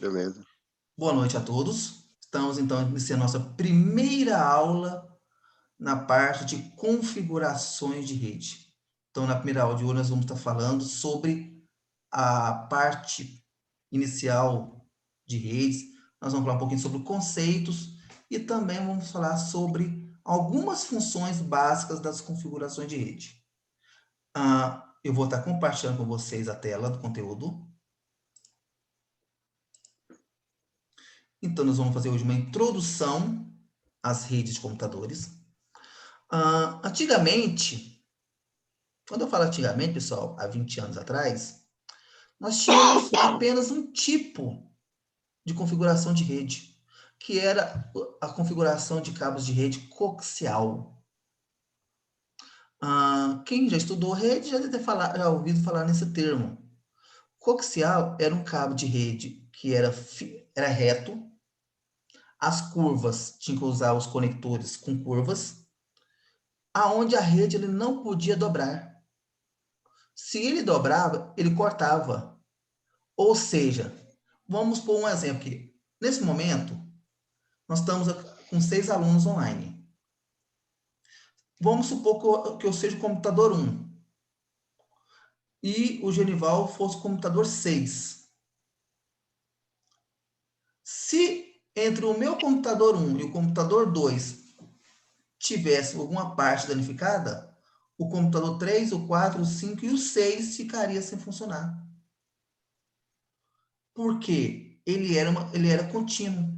Beleza. Boa noite a todos. Estamos, então, iniciando nossa primeira aula na parte de configurações de rede. Então, na primeira aula de hoje, nós vamos estar falando sobre a parte inicial de redes. Nós vamos falar um pouquinho sobre conceitos e também vamos falar sobre algumas funções básicas das configurações de rede. Eu vou estar compartilhando com vocês a tela do conteúdo. Então, nós vamos fazer hoje uma introdução às redes de computadores. Antigamente, quando eu falo antigamente, pessoal, há 20 anos atrás, nós tínhamos apenas um tipo de configuração de rede, que era a configuração de cabos de rede coaxial. Quem já estudou rede já deve ter já ouvido falar nesse termo. Coaxial era um cabo de rede que era reto, as curvas, tinha que usar os conectores com curvas, aonde a rede ele não podia dobrar. Se ele dobrava, ele cortava. Ou seja, vamos pôr um exemplo aqui. Nesse momento, nós estamos com 6 alunos online. Vamos supor que eu seja o computador 1 e o Genival fosse o computador 6. Se entre o meu computador 1 e o computador 2 tivesse alguma parte danificada, o computador 3, o 4, o 5 e o 6 ficaria sem funcionar. Por quê? Ele era contínuo.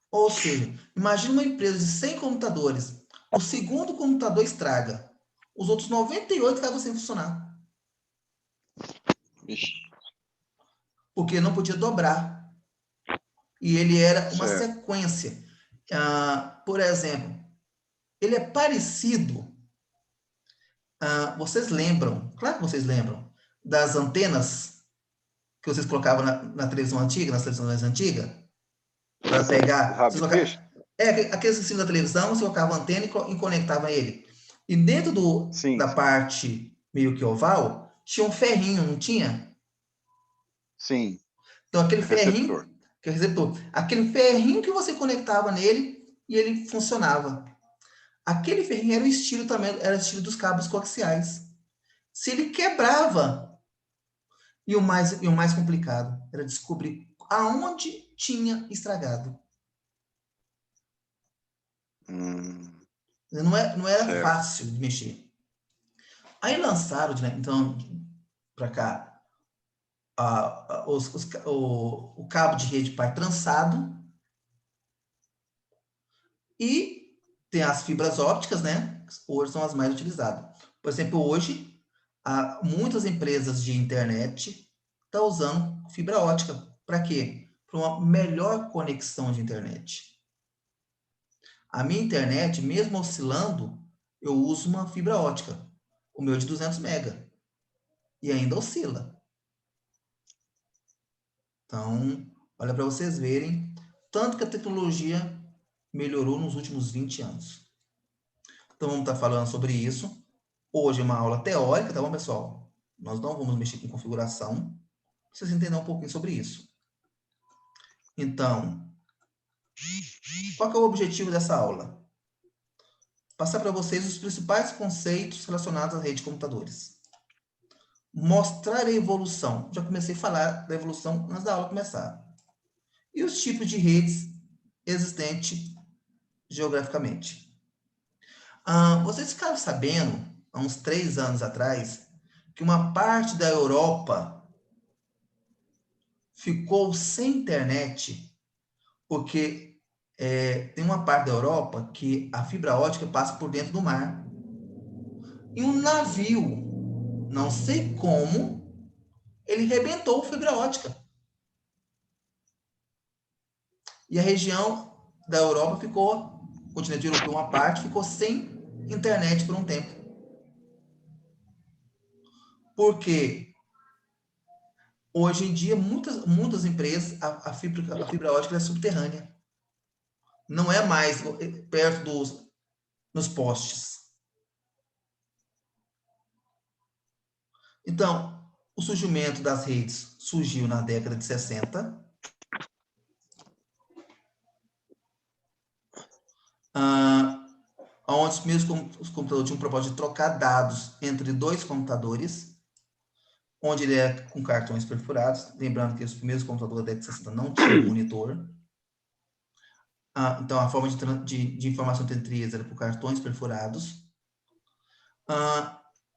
Ou seja, imagine uma empresa de 100 computadores. O segundo computador estraga. Os outros 98 ficam sem funcionar. Ixi. Porque não podia dobrar. E ele era uma Certo. sequência. Por exemplo, ele é parecido. Vocês lembram, claro que vocês lembram, das antenas que vocês colocavam na televisão antiga, nas televisões antigas? Para pegar. Rabo de peixe? Aqueles assim da televisão, você colocava a antena e conectava ele. E dentro Sim, da sim. parte meio que oval, tinha um ferrinho, não tinha? Sim. Então, aquele Receptor. ferrinho, que é o receptor, aquele ferrinho que você conectava nele e ele funcionava. Aquele ferrinho era o estilo também, era o estilo dos cabos coaxiais. Se ele quebrava, e o mais complicado era descobrir aonde tinha estragado. Não era Certo. fácil de mexer. Aí lançaram, então, para cá, o cabo de rede par trançado e tem as fibras ópticas, né? Hoje são as mais utilizadas. Por exemplo, hoje, muitas empresas de internet estão usando fibra óptica. Para quê? Para uma melhor conexão de internet. A minha internet, mesmo oscilando, eu uso uma fibra óptica. O meu é de 200 mega. E ainda oscila. Então, olha para vocês verem tanto que a tecnologia melhorou nos últimos 20 anos. Então, vamos estar falando sobre isso. Hoje é uma aula teórica, tá bom, pessoal? Nós não vamos mexer com configuração, para vocês entenderem um pouquinho sobre isso. Então, qual que é o objetivo dessa aula? Passar para vocês os principais conceitos relacionados à rede de computadores. Mostrar a evolução. Já comecei a falar da evolução antes da aula começar. E os tipos de redes existentes geograficamente. Vocês ficaram sabendo, há uns 3 anos atrás, que uma parte da Europa ficou sem internet, porque tem uma parte da Europa que a fibra ótica passa por dentro do mar. E um navio, não sei como, ele rebentou a fibra ótica. E a região da Europa ficou, o continente europeu, uma parte, ficou sem internet por um tempo. Porque hoje em dia, muitas empresas, a fibra ótica é subterrânea. Não é mais perto nos postes. Então, o surgimento das redes surgiu na década de 60, onde os primeiros computadores tinham o propósito de trocar dados entre dois computadores, onde ele é com cartões perfurados. Lembrando que os primeiros computadores da década de 60 não tinham monitor. Então, a forma de informação entre eles era por cartões perfurados.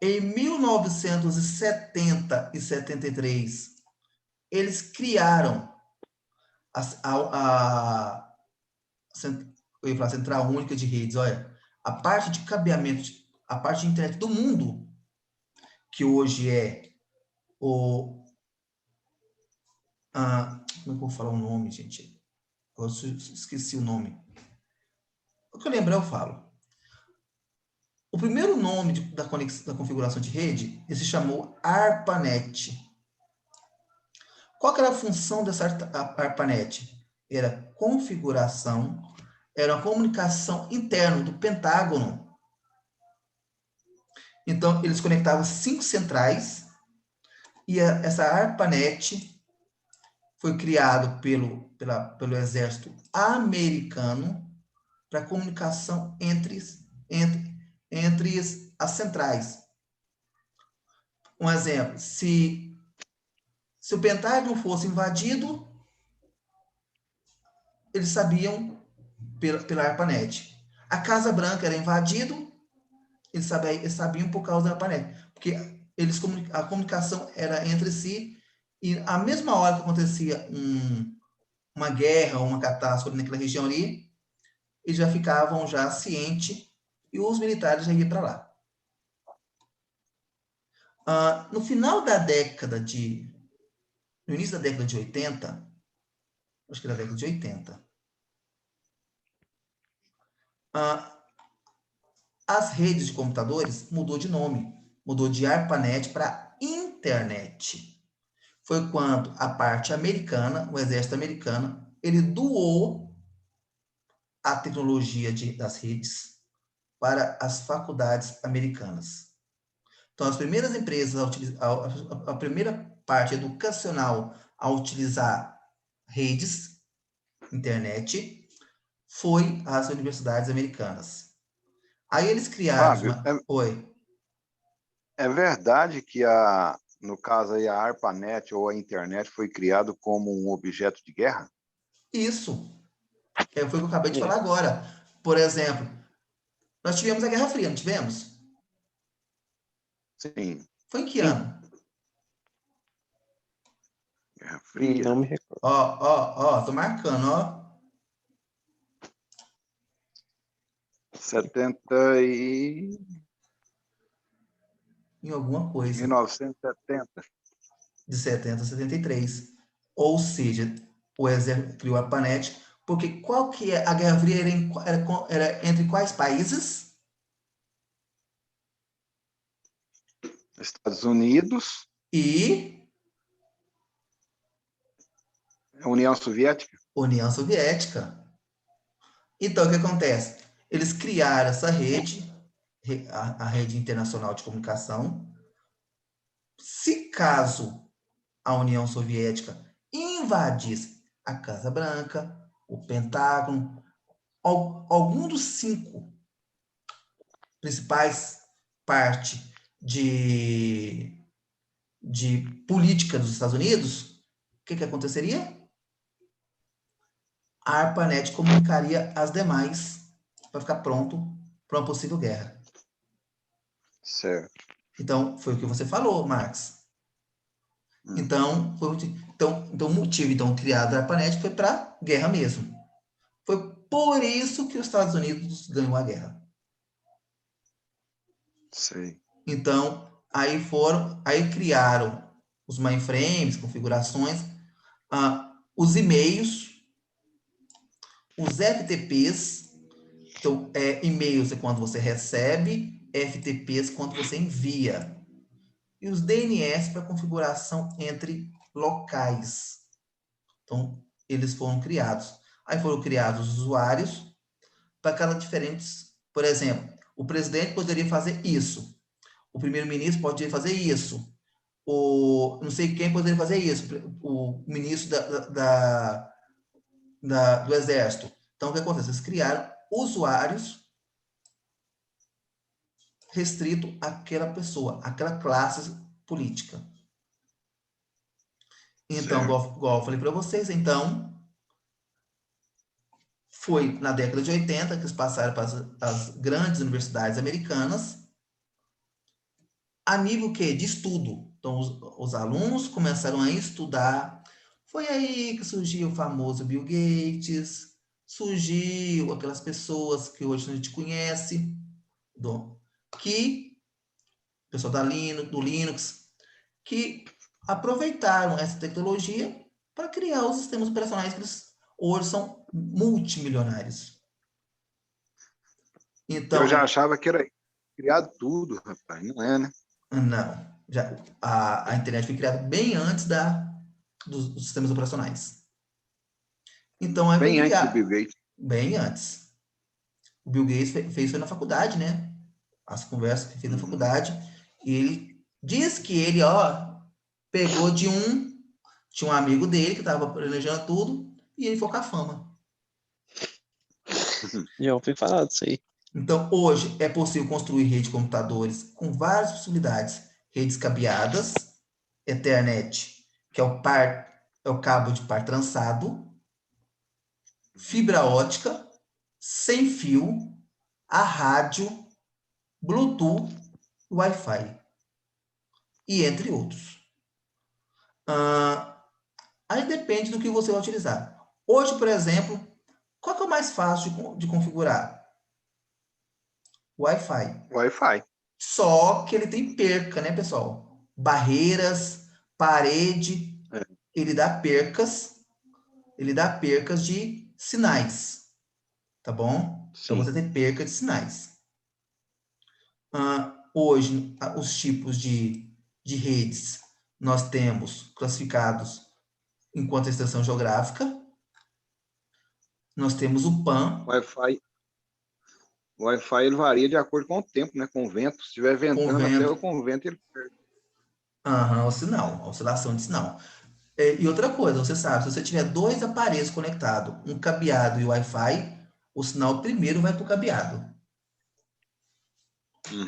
Em 1970 e 73, eles criaram a central única de redes. Olha, a parte de cabeamento, a parte de internet do mundo, que hoje é o... como é que eu vou falar o nome, gente? Eu esqueci o nome. O que eu lembrar, eu falo. O primeiro nome da configuração de rede, ele se chamou ARPANET. Qual que era a função dessa ARPANET? Era configuração, era uma comunicação interna do Pentágono. Então, eles conectavam 5 centrais, e essa ARPANET foi criado pelo exército americano para comunicação entre as centrais. Um exemplo, se o Pentágono fosse invadido, eles sabiam pela ARPANET. A Casa Branca era invadido, eles sabiam por causa da ARPANET, porque a comunicação era entre si, e a mesma hora que acontecia uma guerra ou uma catástrofe naquela região ali, eles já ficavam cientes e os militares já iam para lá. No final da no início da década de 80, acho que era da década de 80, as redes de computadores mudou de nome, mudou de ARPANET para Internet. Foi quando a parte americana, o exército americano, ele doou a tecnologia das redes para as faculdades americanas. Então, as primeiras empresas a primeira parte educacional a utilizar redes, internet, foi as universidades americanas. Aí eles criaram... Fábio, Oi. é verdade que no caso aí, a ARPANET ou a internet foi criado como um objeto de guerra? Isso. Foi o que eu acabei de falar agora. Por exemplo, nós tivemos a Guerra Fria, não tivemos? Sim. Foi em que ano? Guerra Fria. Não me recordo. Tô marcando, ó. 70 e... Em alguma coisa. 1970. De 70 a 73. Ou seja, o exército criou a ARPANET, porque qual que é a Guerra Fria era entre quais países? Estados Unidos, E União Soviética. União Soviética. Então, o que acontece? Eles criaram essa rede, a rede internacional de comunicação. Se caso a União Soviética invadisse a Casa Branca, o Pentágono, algum dos 5 principais partes de política dos Estados Unidos, o que aconteceria? A ARPANET comunicaria as demais para ficar pronto para uma possível guerra. Certo. Então, foi o que você falou, Marx. Então, o motivo criado a ARPANET foi para guerra mesmo. Foi por isso que os Estados Unidos ganhou a guerra. Sei. Então, aí criaram os mainframes, configurações, os e-mails, os FTPs. Então, e-mails é quando você recebe, FTPs quando você envia. E os DNS para configuração entre locais. Então, eles foram criados. Aí foram criados os usuários para cada diferentes. Por exemplo, o presidente poderia fazer isso. O primeiro-ministro poderia fazer isso. não sei quem poderia fazer isso, o ministro do Exército. Então, o que acontece? Eles criaram usuários restrito àquela pessoa, àquela classe política. Então, igual eu falei para vocês, então, foi na década de 80 que eles passaram para as grandes universidades americanas, a nível que de estudo. Então, os alunos começaram a estudar. Foi aí que surgiu o famoso Bill Gates, surgiu aquelas pessoas que hoje a gente conhece, que o pessoal do Linux, que aproveitaram essa tecnologia para criar os sistemas operacionais que eles hoje são multimilionários. Eu Então, já achava que era criado tudo, rapaz. Não é, né? não. A internet foi criada bem antes dos sistemas operacionais. Então, aí foi Bem antes do Bill criado, Gates. bem antes. O Bill Gates fez isso na faculdade, né? As conversas que fez na faculdade. E ele diz que ele, pegou tinha um amigo dele que estava planejando tudo, e ele foi com a fama. Já ouvi falar disso aí. Então, hoje é possível construir rede de computadores com várias possibilidades. Redes cabeadas, Ethernet, que é o cabo de par trançado, fibra ótica, sem fio, a rádio, Bluetooth, Wi-Fi, e entre outros. Aí depende do que você vai utilizar. Hoje, por exemplo, qual que é o mais fácil de configurar? Wi-Fi. Wi-Fi. Só que ele tem perca, né, pessoal? Barreiras, parede, ele dá percas de sinais, tá bom? Então Sim. você tem perca de sinais. Hoje, os tipos de redes nós temos classificados enquanto extensão geográfica. Nós temos o PAN. O Wi-Fi ele varia de acordo com o tempo, né? Com o vento. Se estiver ventando até com o vento, ele perde. O sinal, a oscilação de sinal. E outra coisa, você sabe, se você tiver dois aparelhos conectados, um cabeado e o Wi-Fi, o sinal primeiro vai para o cabeado.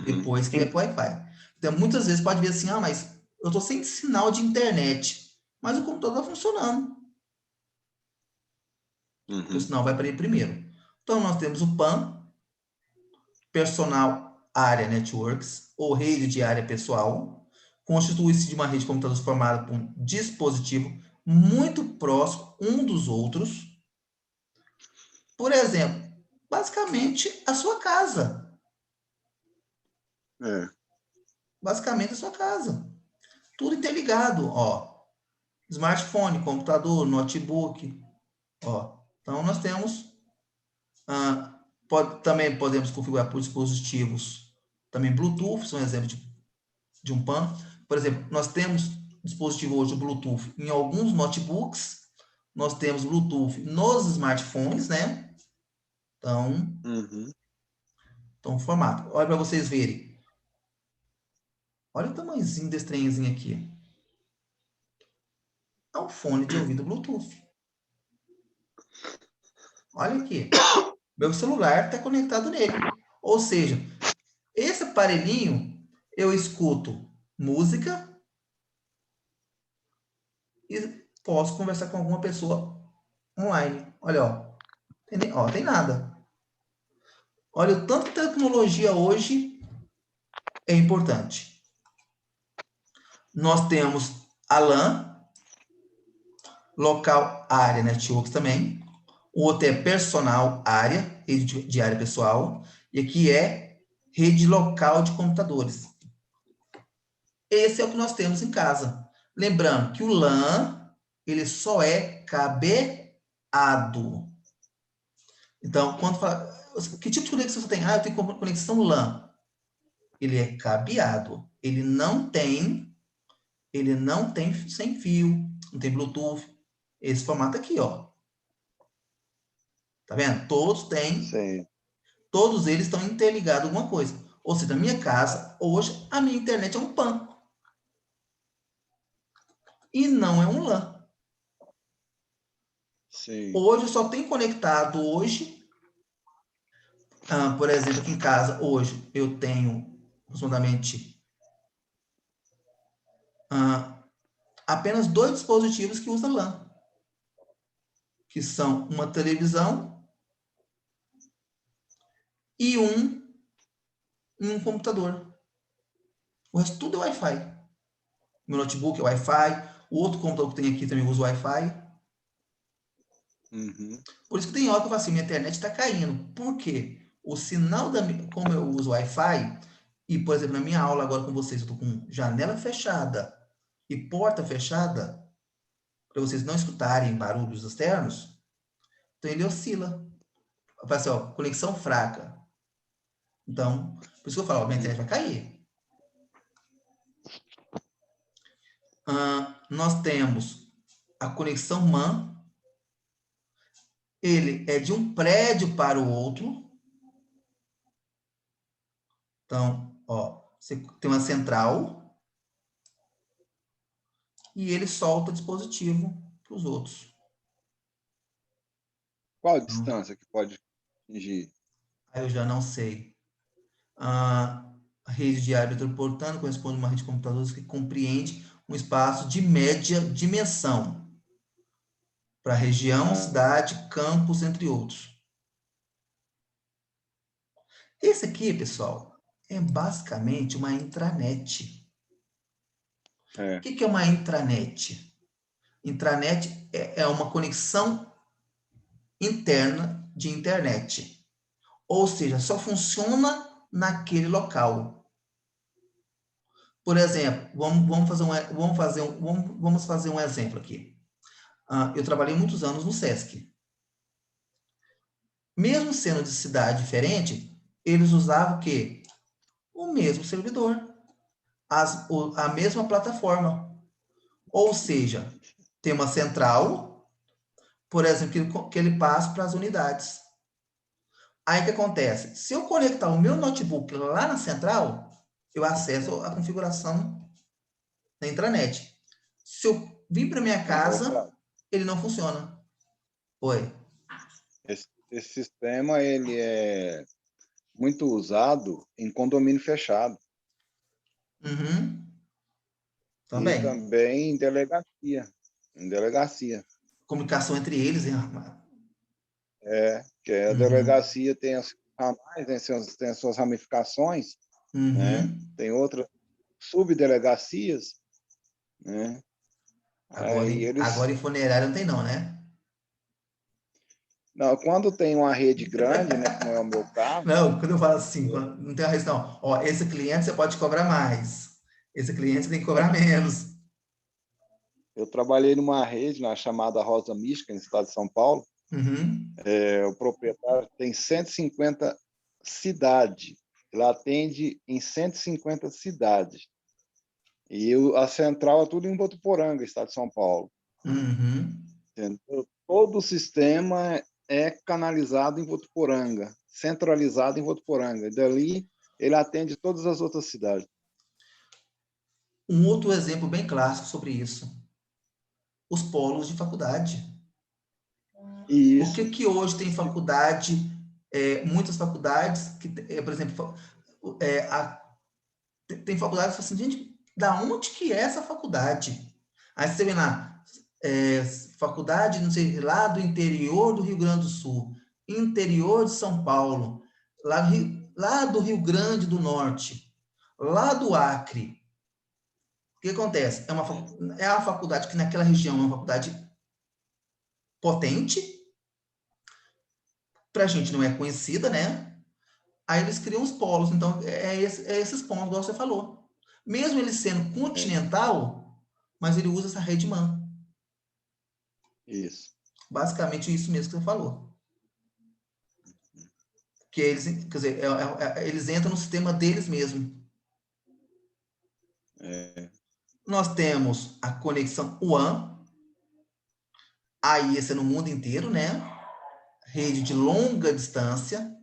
Depois que vai para o Wi-Fi. Então, muitas vezes pode ver assim, mas eu estou sem sinal de internet, mas o computador está funcionando. O sinal vai para ele primeiro. Então, nós temos o PAN, Personal Area Networks, ou rede de área pessoal, constitui-se de uma rede de computadores formada por um dispositivo muito próximo um dos outros. Por exemplo, basicamente a sua casa. Basicamente a sua casa. Tudo interligado, Smartphone, computador, notebook, Então nós temos também podemos configurar por dispositivos também Bluetooth, são um exemplo de um PAN. Por exemplo, nós temos dispositivo hoje Bluetooth em alguns notebooks, nós temos Bluetooth nos smartphones, né? Então, formato. Olha para vocês verem. Olha o tamanhozinho desse trenzinho aqui. É um fone de ouvido Bluetooth. Olha aqui. Meu celular está conectado nele. Ou seja, esse aparelhinho eu escuto música e posso conversar com alguma pessoa online. Olha, tem nada. Olha o tanto que tecnologia hoje é importante. Nós temos a LAN, local área networks também. O outro é personal área, rede de área pessoal. E aqui é rede local de computadores. Esse é o que nós temos em casa. Lembrando que o LAN, ele só é cabeado. Então, quando fala, que tipo de conexão você tem? Eu tenho conexão LAN. Ele é cabeado. Ele não tem sem fio, não tem Bluetooth. Esse formato aqui, Tá vendo? Todos eles estão interligados a alguma coisa. Ou seja, na minha casa, hoje, a minha internet é um PAN. e não é um LAN. Sim. Hoje só tem conectado hoje, por exemplo, aqui em casa, hoje eu tenho aproximadamente apenas 2 dispositivos que usam LAN, que são uma televisão e um computador. O resto tudo é Wi-Fi. Meu notebook é Wi-Fi, o outro computador que tem aqui também usa Wi-Fi. Uhum. Por isso que tem hora que eu falo assim, minha internet está caindo. Por quê? O sinal como eu uso Wi-Fi, e, por exemplo, na minha aula agora com vocês, eu estou com janela fechada e porta fechada, para vocês não escutarem barulhos externos, então ele oscila. Fala assim, ó, conexão fraca. Então, por isso que eu falo, ó, minha internet vai cair. Nós temos a conexão MAN, ele é de um prédio para o outro. Então, ó, você tem uma central e ele solta o dispositivo para os outros. Qual a distância que pode atingir? Aí eu já não sei. A rede de área metropolitana corresponde a uma rede de computadores que compreende um espaço de média dimensão para região, Ah, cidade, campus, entre outros. Esse aqui, pessoal, é basicamente uma intranet. O é. que é uma intranet? Intranet é uma conexão interna de internet. Ou seja, só funciona naquele local. Por exemplo, vamos fazer um exemplo aqui. Eu trabalhei muitos anos no SESC. Mesmo sendo de cidade diferente, eles usavam o quê? O mesmo servidor, a mesma plataforma. Ou seja, tem uma central, por exemplo, que ele passa para as unidades. Aí o que acontece? Se eu conectar o meu notebook lá na central, eu acesso a configuração na intranet. Se eu vir para minha É casa, verdade. ele não funciona. Oi. Esse sistema ele é muito usado em condomínio fechado Uhum. e Também. também em delegacia. Em delegacia. Comunicação entre eles, hein? Que a Uhum. delegacia tem as ramais, tem as suas ramificações, né? Uhum. Tem outras subdelegacias, né? Aí Agora eles em funerária não tem não, né? não, quando tem uma rede grande, né, como é o meu caso, Não, quando eu falo assim, não tem uma questão. Ó, esse cliente você pode cobrar mais. Esse cliente você tem que cobrar menos. eu trabalhei numa rede na chamada Rosa Mística, no estado de São Paulo. Uhum. O proprietário tem 150 cidades. Ele atende em 150 cidades. E a central é tudo em Botuporanga, estado de São Paulo. Uhum. Entendeu? Todo o sistema é canalizado em Votuporanga, centralizado em Votuporanga. E dali ele atende todas as outras cidades. Um outro exemplo bem clássico sobre isso. Os polos de faculdade. E Por isso, que que hoje tem faculdade, muitas faculdades, que, por exemplo, tem faculdades que falam assim, gente, da onde que é essa faculdade? Aí você vê lá, faculdade, não sei, lá do interior do Rio Grande do Sul, interior de São Paulo, lá do Rio Grande do Norte, lá do Acre. O que acontece? É uma faculdade que naquela região é uma faculdade potente, para a gente não é conhecida, né? Aí eles criam os polos. Então, esses pontos, igual você falou. Mesmo ele sendo é, continental, mas ele usa essa rede MAN. isso. Basicamente isso mesmo que você falou. Que eles, quer dizer, eles entram no sistema deles mesmo. É, Nós temos a conexão WAN, aí esse é no mundo inteiro, né? Rede de longa distância.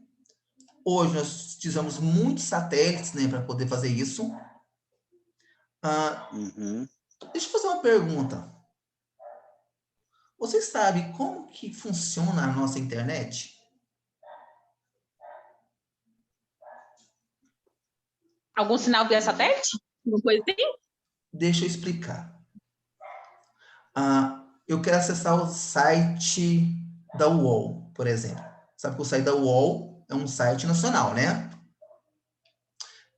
Hoje nós utilizamos muitos satélites, né, para poder fazer isso. Ah, uhum. Deixa eu fazer uma pergunta. Vocês sabem como que funciona a nossa internet? Algum sinal via satélite? Alguma coisa assim? Deixa eu explicar. Eu quero acessar o site da UOL, por exemplo. Sabe que o site da UOL é um site nacional, né?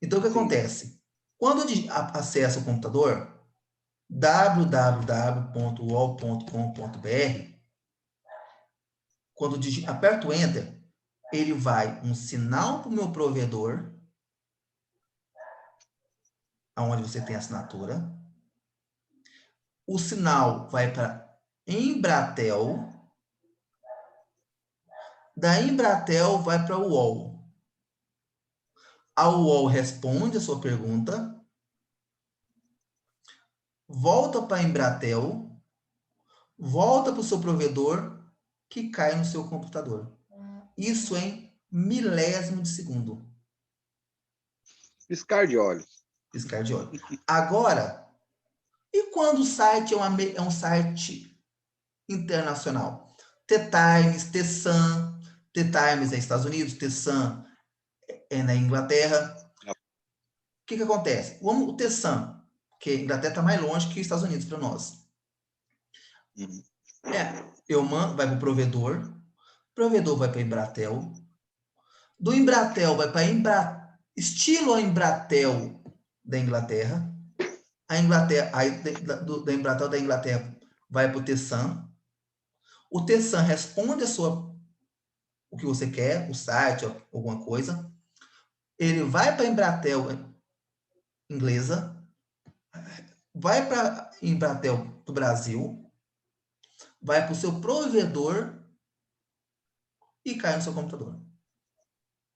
Então, o que Sim. acontece? Quando eu acesso o computador, www.uol.com.br, quando aperto o Enter, ele vai um sinal para o meu provedor, onde você tem assinatura. O sinal vai para Embratel. Da Embratel vai para o UOL. A UOL responde a sua pergunta, volta para a Embratel, volta para o seu provedor, que cai no seu computador. Isso em milésimo de segundo. Piscar de olhos. Piscar de olho. Agora, e quando o site é um site internacional? T-Times, T-Sun, T-Times é Estados Unidos, T-Sun é na Inglaterra. O que acontece? O T-Sun, que a Inglaterra está mais longe que os Estados Unidos para nós. Uhum. Eu mando, vai para o provedor vai para a Embratel, do Embratel vai para estilo a Embratel da Inglaterra, a Inglaterra, aí da Embratel da Inglaterra vai para o T-Sun, o T-Sun responde o que você quer, o site, alguma coisa, ele vai para a Embratel inglesa, vai para a Embratel do Brasil, vai para o seu provedor e cai no seu computador.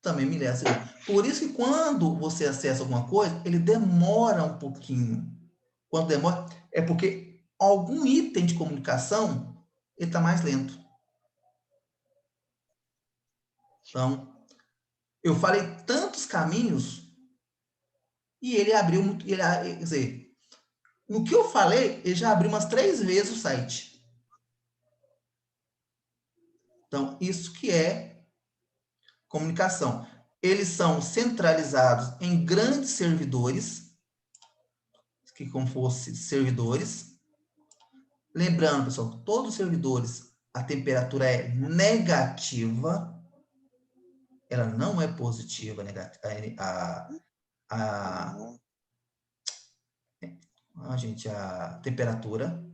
Também milésimo. Por isso que quando você acessa alguma coisa, ele demora um pouquinho. Quando demora, é porque algum item de comunicação ele está mais lento. Então, eu falei tantos caminhos e ele abriu, quer dizer, no que eu falei, ele já abriu umas 3 vezes o site. Então, isso que é comunicação. Eles são centralizados em grandes servidores, que como fosse servidores. Lembrando, pessoal, todos os servidores, a temperatura é negativa, ela não é positiva, gente, a temperatura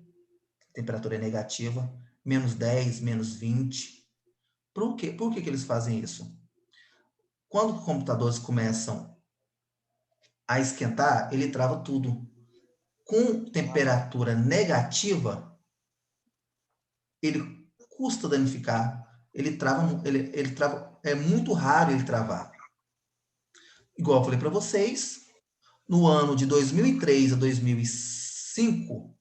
é negativa, menos 10, menos 20. Por quê? Por que eles fazem isso? Quando os computadores começam a esquentar, ele trava tudo. Com temperatura negativa, ele custa danificar, ele trava, é muito raro ele travar. Igual eu falei para vocês, no ano de 2003 a 2005,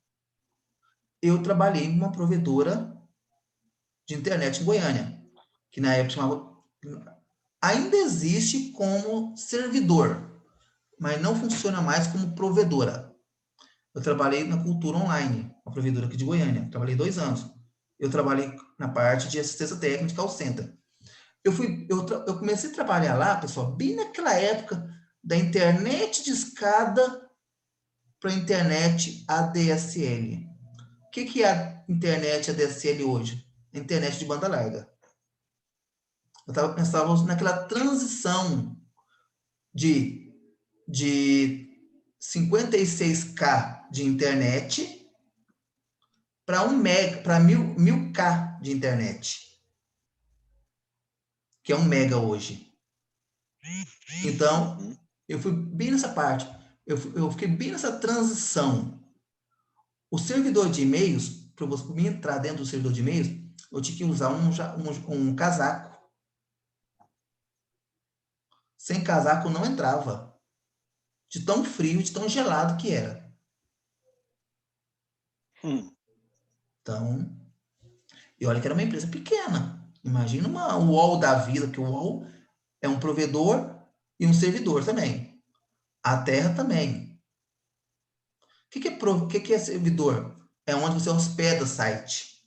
eu trabalhei em uma provedora de internet em Goiânia, que na época chamava, ainda existe como servidor, mas não funciona mais como provedora. Eu trabalhei na Cultura Online, uma provedora aqui de Goiânia. Trabalhei 2 anos. Eu trabalhei na parte de assistência técnica de call center. Eu comecei a trabalhar lá, pessoal, bem naquela época da internet de escada para a internet ADSL. O que é a internet ADSL hoje? A internet de banda larga. Nós estávamos naquela transição de 56K de internet para 1000K de internet, que é 1 mega hoje. Então, eu fui bem nessa parte. Eu fiquei bem nessa transição. O servidor de e-mails, para você entrar dentro do servidor de e-mails, eu tinha que usar um casaco. Sem casaco não entrava. De tão frio, de tão gelado que era. Então, e olha que era uma empresa pequena. Imagina uma UOL da vida, que o UOL é um provedor e um servidor também. A Terra também. que é servidor? É onde você hospeda o site.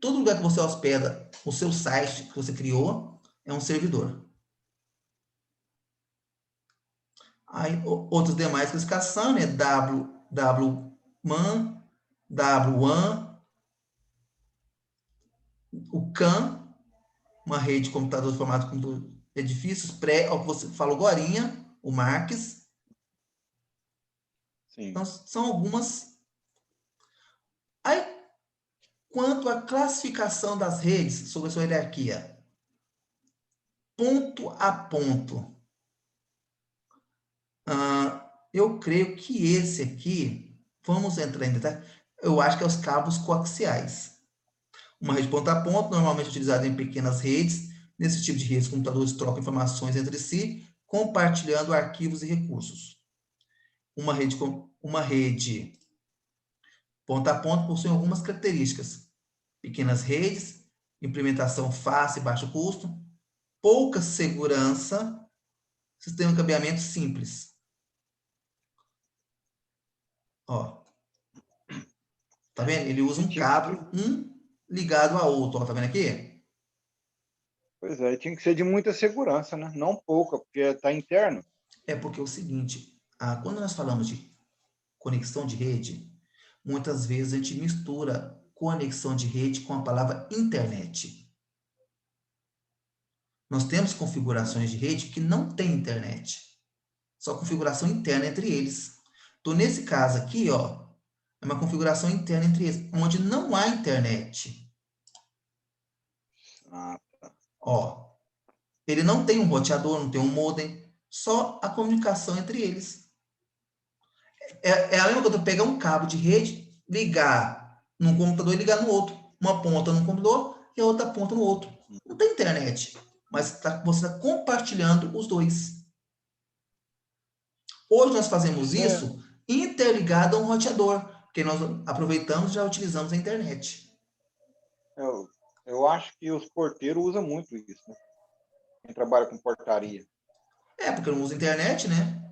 Todo lugar que você hospeda o seu site que você criou é um servidor. Aí, outras demais classificações, né? WWMAN, WWAN, o CAN, uma rede de computadores formados como edifícios, ao que você falou agorinha, o Marques. Sim. Então, são algumas. Aí, quanto à classificação das redes sobre a sua hierarquia, ponto a ponto, eu creio que esse aqui, vamos entrar em detalhe, eu acho que é os cabos coaxiais. Uma rede ponto a ponto, normalmente utilizada em pequenas redes. Nesse tipo de redes, os computadores trocam informações entre si, compartilhando arquivos e recursos. Uma rede ponto a ponto possui algumas características. Pequenas redes, implementação fácil e baixo custo, pouca segurança, sistema de cabeamento simples. Ó, tá vendo? Ele usa um cabo, ligado a outro. Ó, tá vendo aqui? Pois é, tinha que ser de muita segurança, né? Não pouca, porque está interno. É porque é o seguinte, quando nós falamos de conexão de rede, muitas vezes a gente mistura conexão de rede com a palavra internet. Nós temos configurações de rede que não tem internet. Só configuração interna entre eles. Então, nesse caso aqui, ó, é uma configuração interna entre eles, onde não há internet. Tá. Ó, ele não tem um roteador, não tem um modem, só a comunicação entre eles. É a mesma coisa eu pegar um cabo de rede, ligar num computador e ligar no outro. Uma ponta no computador e a outra ponta no outro. Não tem internet, mas você está compartilhando os dois. Hoje nós fazemos isso interligado a um roteador, porque nós aproveitamos e já utilizamos a internet. Eu acho que os porteiros usam muito isso, né? Quem trabalha com portaria. Porque não usa internet, né?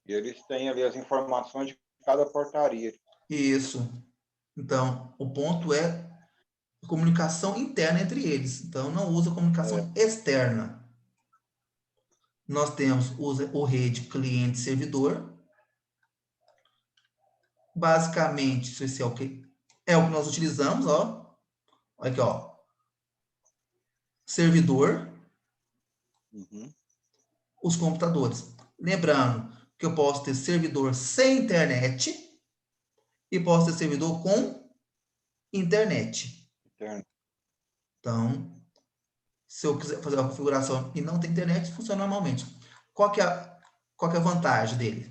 E eles têm ali as informações de cada portaria. Isso. Então, o ponto é comunicação interna entre eles. Então, não usa comunicação externa. Nós temos o rede cliente-servidor. Basicamente, isso é o que nós utilizamos, ó. Olha aqui, ó. Servidor, os computadores. Lembrando que eu posso ter servidor sem internet e posso ter servidor com internet. Então, se eu quiser fazer uma configuração e não tem internet, funciona normalmente. Qual que é a vantagem dele?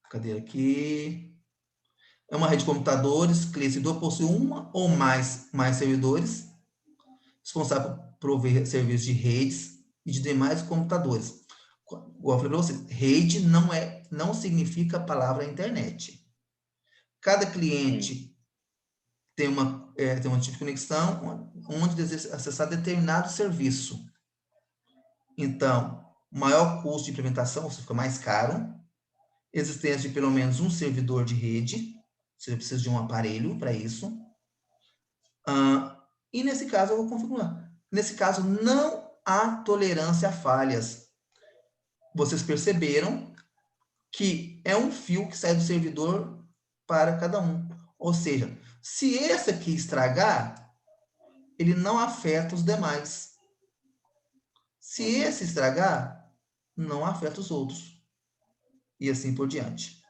Cadê aqui? É uma rede de computadores, que o servidor possui uma ou mais servidores, responsável por prover serviços de redes e de demais computadores. Igual eu falei para vocês, rede não significa a palavra internet. Cada cliente tem um tipo de conexão onde deseja acessar determinado serviço. Então, maior custo de implementação, você fica mais caro. Existência de pelo menos um servidor de rede, você precisa de um aparelho para isso. E nesse caso, eu vou configurar. Nesse caso, não há tolerância a falhas. Vocês perceberam que é um fio que sai do servidor para cada um. Ou seja, se esse aqui estragar, ele não afeta os demais. Se esse estragar, não afeta os outros. E assim por diante.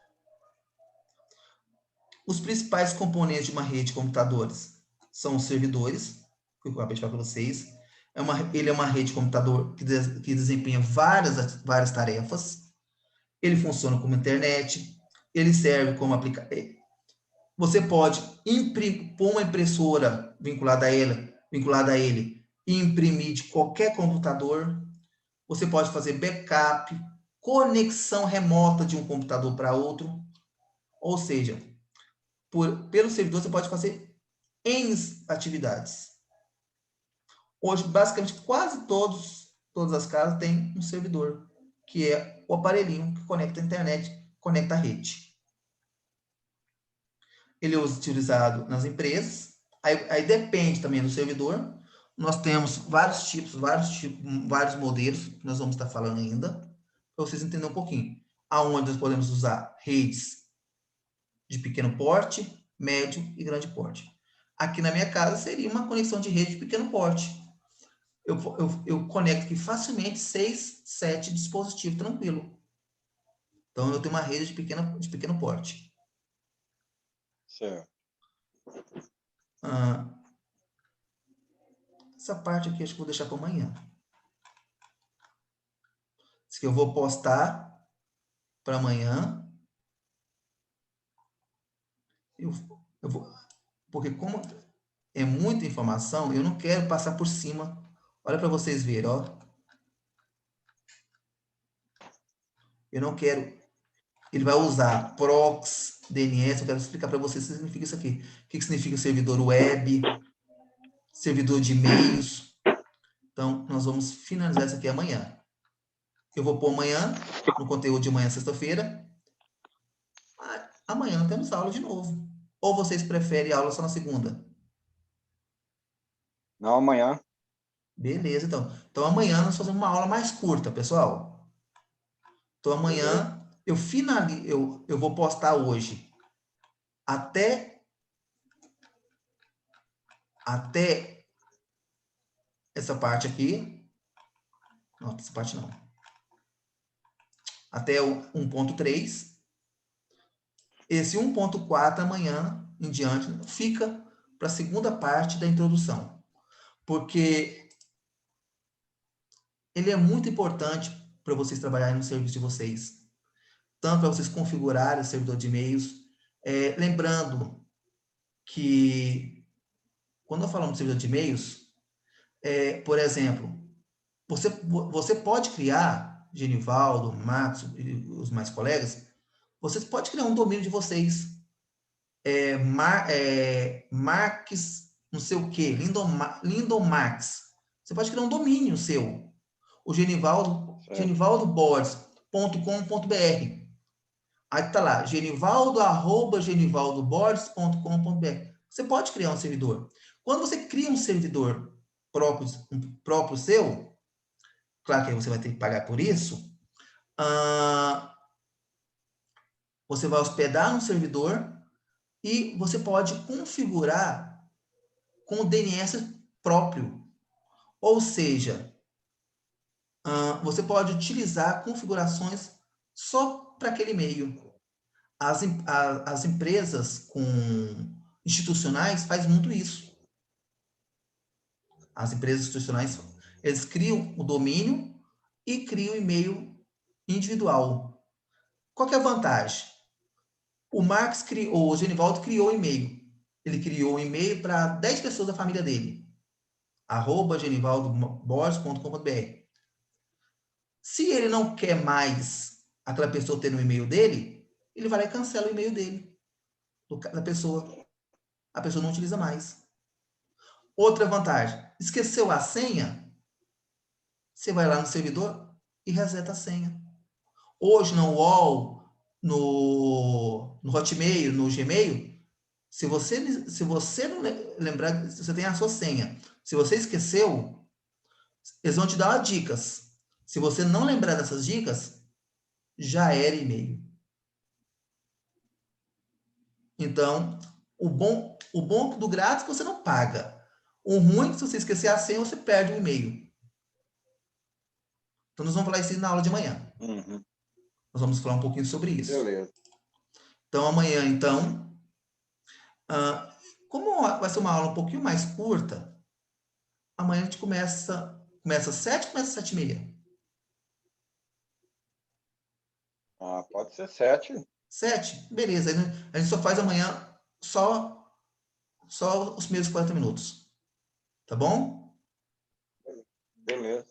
Os principais componentes de uma rede de computadores são os servidores, que eu acabei de falar para vocês. Ele é uma rede de computador que desempenha várias tarefas. Ele funciona como internet. Ele serve como aplicativo. Você pode pôr uma impressora vinculada a ele e imprimir de qualquer computador. Você pode fazer backup, conexão remota de um computador para outro. Ou seja, pelo servidor você pode fazer N atividades. Hoje, basicamente, quase todas as casas têm um servidor. que é o aparelhinho que conecta a internet, conecta a rede. Ele é utilizado nas empresas, aí depende também do servidor. Nós temos vários modelos, que nós vamos estar falando ainda, para vocês entenderem um pouquinho. Aonde nós podemos usar redes de pequeno porte, médio e grande porte. Aqui na minha casa seria uma conexão de rede de pequeno porte. Eu conecto aqui facilmente 6, 7 dispositivos tranquilo. Então, eu tenho uma rede de pequeno porte. Certo. Essa parte aqui acho que vou deixar para amanhã. Isso que eu vou postar para amanhã. Porque como é muita informação, eu não quero passar por cima. Olha para vocês verem, ó. Eu não quero. Ele vai usar prox, DNS. Eu quero explicar para vocês o que significa isso aqui. O que significa servidor web, servidor de e-mails. Então, nós vamos finalizar isso aqui amanhã. Eu vou pôr amanhã, no conteúdo de amanhã, sexta-feira. Amanhã temos aula de novo. Ou vocês preferem aula só na segunda? Não, amanhã. Beleza, então. Então, amanhã nós fazemos uma aula mais curta, pessoal. Então, amanhã eu vou postar hoje até essa parte aqui. Não, essa parte não. Até o 1.3. Esse 1.4 amanhã em diante fica para a segunda parte da introdução. Porque ele é muito importante para vocês trabalharem no serviço de vocês. Tanto para vocês configurarem o servidor de e-mails. Lembrando que, quando eu falo de servidor de e-mails, por exemplo, você pode criar, Genivaldo, Max e os mais colegas, vocês podem criar um domínio de vocês. Marques, não sei o quê, Lindomax. Você pode criar um domínio seu. O genivaldoborges.com.br. Aí está lá, genivaldo@genivaldoborges.com.br. Você pode criar um servidor. Quando você cria um servidor próprio seu, claro que aí você vai ter que pagar por isso, você vai hospedar no servidor e você pode configurar com o DNS próprio. Ou seja, você pode utilizar configurações só para aquele e-mail. As empresas institucionais fazem muito isso. As empresas institucionais, eles criam o domínio e criam o e-mail individual. Qual que é a vantagem? O Genivaldo criou o e-mail. Ele criou o e-mail para 10 pessoas da família dele. @genivaldoborges.com.br. Se ele não quer mais aquela pessoa ter no e-mail dele, ele vai lá e cancela o e-mail dele, da pessoa. A pessoa não utiliza mais. Outra vantagem, esqueceu a senha, você vai lá no servidor e reseta a senha. Hoje no UOL, no Hotmail, no Gmail, se você não lembrar, você tem a sua senha. Se você esqueceu, eles vão te dar dicas. Se você não lembrar dessas dicas, já era e-mail. Então, o bom do grátis é que você não paga. O ruim é que se você esquecer a senha, você perde o e-mail. Então, nós vamos falar isso na aula de amanhã. Uhum. Nós vamos falar um pouquinho sobre isso. Beleza. Então, amanhã, como vai ser uma aula um pouquinho mais curta, amanhã a gente começa às 7, começa às 7h30. Pode ser 7. 7? Beleza. A gente só faz amanhã só os primeiros 40 minutos. Tá bom? Beleza.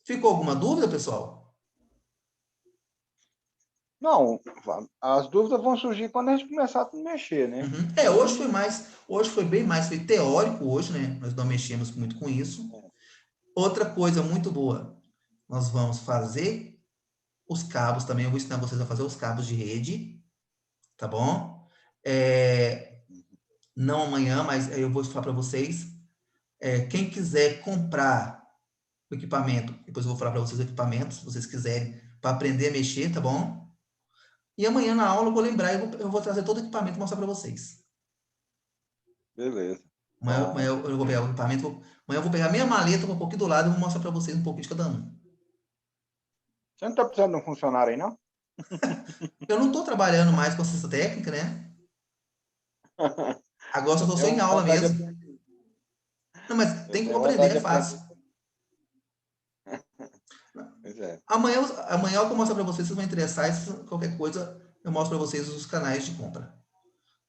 Ficou alguma dúvida, pessoal? Não, as dúvidas vão surgir quando a gente começar a mexer, né? Uhum. Hoje foi bem mais, foi teórico hoje, né? Nós não mexemos muito com isso. Outra coisa muito boa, nós vamos fazer os cabos também, eu vou ensinar vocês a fazer os cabos de rede, tá bom? Não amanhã, mas eu vou falar para vocês. Quem quiser comprar o equipamento, depois eu vou falar para vocês o equipamento, se vocês quiserem, para aprender a mexer, tá bom? E amanhã na aula eu vou lembrar, eu vou trazer todo o equipamento e mostrar para vocês. Beleza. Amanhã eu vou pegar o equipamento, amanhã eu vou pegar a minha maleta, um pouquinho do lado e vou mostrar para vocês um pouquinho de cada um. Você não está precisando de um funcionário aí, não? Eu não estou trabalhando mais com assistência técnica, né? Agora eu só estou em aula mesmo. Não, mas tem como aprender, é fácil. Pois é. Amanhã eu vou mostrar para vocês, se vocês vão interessar, qualquer coisa, eu mostro para vocês os canais de compra.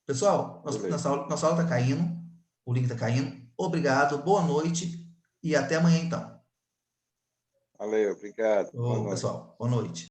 Pessoal, nossa aula está caindo, o link está caindo. Obrigado, boa noite e até amanhã então. Valeu, obrigado. Boa noite. Pessoal, boa noite.